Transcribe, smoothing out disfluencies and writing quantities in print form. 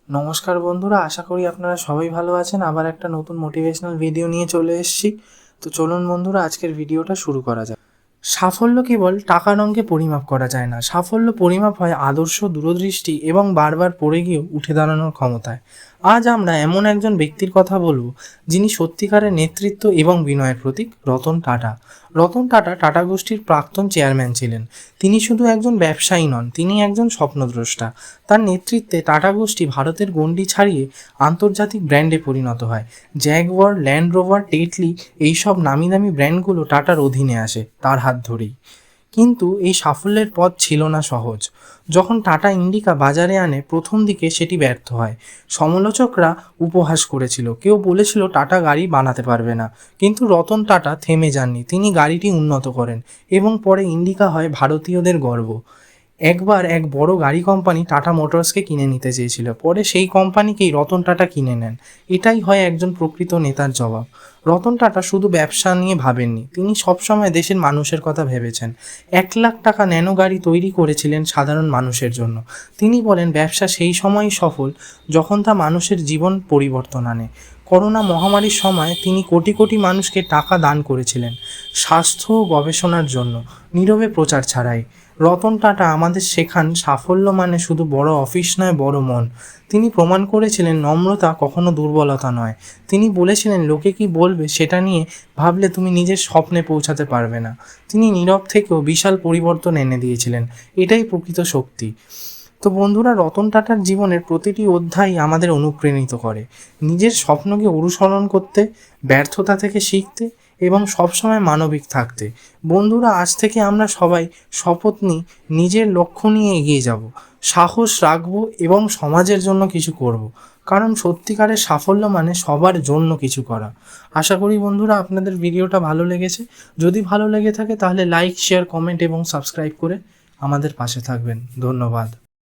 নমস্কার বন্ধুরা, আশা করি আপনারা সবাই ভালো আছেন। আবার একটা নতুন মোটিভেশনাল ভিডিও নিয়ে চলে এসেছি। তো চলুন বন্ধুরা, আজকের ভিডিওটা শুরু করা যাক। সাফল্য কেবল টাকার অঙ্কে পরিমাপ করা যায় না। সাফল্য পরিমাপ হয় আদর্শ, দূরদৃষ্টি এবং বারবার পড়ে গিয়েও উঠে দাঁড়ানোর ক্ষমতায়। আজ আমরা এমন একজন ব্যক্তির কথা বলবো যিনি সত্যিকারের নেতৃত্ব এবং বিনয়ের প্রতীক, রতন টাটা। রতন টাটা টাটা গোষ্ঠীর প্রাক্তন চেয়ারম্যান ছিলেন। তিনি শুধু একজন ব্যবসায়ী নন, তিনি একজন স্বপ্নদ্রষ্টা। তার নেতৃত্বে টাটা গোষ্ঠী ভারতের গণ্ডি ছাড়িয়ে আন্তর্জাতিক ব্র্যান্ডে পরিণত হয়। জ্যাগুয়ার, ল্যান্ড রোভার, টেটলি এইসব নামি দামি ব্র্যান্ডগুলো টাটার অধীনে আসে তার হাত ধরেই। কিন্তু এই সাফল্যের পথ ছিল না সহজ। যখন টাটা ইন্ডিকা বাজারে আনে, প্রথম দিকে সেটি ব্যর্থ হয়। সমালোচকরা উপহাস করেছিল, কেউ বলেছিল টাটা গাড়ি বানাতে পারবে না। কিন্তু রতন টাটা থেমে যাননি, তিনি গাড়িটি উন্নত করেন এবং পরে ইন্ডিকা হয় ভারতীয়দের গর্ব। একবার এক বড় গাড়ি কোম্পানি টাটা মোটরসকে কিনে নিতে চেয়েছিল, পরে সেই কোম্পানিকেই রতন টাটা কিনে নেন। এটাই হয় একজন প্রকৃত নেতার জবাব। রতন টাটা শুধু ব্যবসা নিয়ে ভাবেননি, তিনি সবসময় দেশের মানুষের কথা ভেবেছেন। 1,00,000 টাকা ন্যানো গাড়ি তৈরি করেছিলেন সাধারণ মানুষের জন্য। তিনি বলেন, ব্যবসা সেই সময়ই সফল যখন তা মানুষের জীবন পরিবর্তন আনে। করোনা মহামারীর সময় তিনি কোটি কোটি মানুষকে টাকা দান করেছিলেন স্বাস্থ্য ও গবেষণার জন্য, নীরবে প্রচার ছাড়াই। রতন টাটা আমাদের শেখান, সাফল্য মানে শুধু বড় অফিস নয়, বড় মন। তিনি প্রমাণ করেছিলেন নম্রতা কখনো দুর্বলতা নয়। তিনি বলেছিলেন, লোকে কি বলবে সেটা নিয়ে ভাবলে তুমি নিজের স্বপ্নে পৌঁছাতে পারবে না। তিনি নীরব থেকেও বিশাল পরিবর্তন এনে দিয়েছিলেন। এটাই প্রকৃত শক্তি। তো বন্ধুরা, রতন টাটার জীবনের প্রতিটি অধ্যায় আমাদের অনুপ্রাণিত করে নিজের স্বপ্নকে অনুসরণ করতে, ব্যর্থতা থেকে শিখতে এবং সবসময় মানবিক থাকতে। বন্ধুরা, আজ থেকে আমরা সবাই শপথ নিই, নিজের লক্ষ্য নিয়ে এগিয়ে যাব, সাহস রাখবো এবং সমাজের জন্য কিছু করব। কারণ সত্যিকারের সাফল্য মানে সবার জন্য কিছু করা। আশা করি বন্ধুরা আপনাদের ভিডিওটা ভালো লেগেছে। যদি ভালো লেগে থাকে তাহলে লাইক, শেয়ার, কমেন্ট এবং সাবস্ক্রাইব করে আমাদের পাশে থাকবেন। ধন্যবাদ।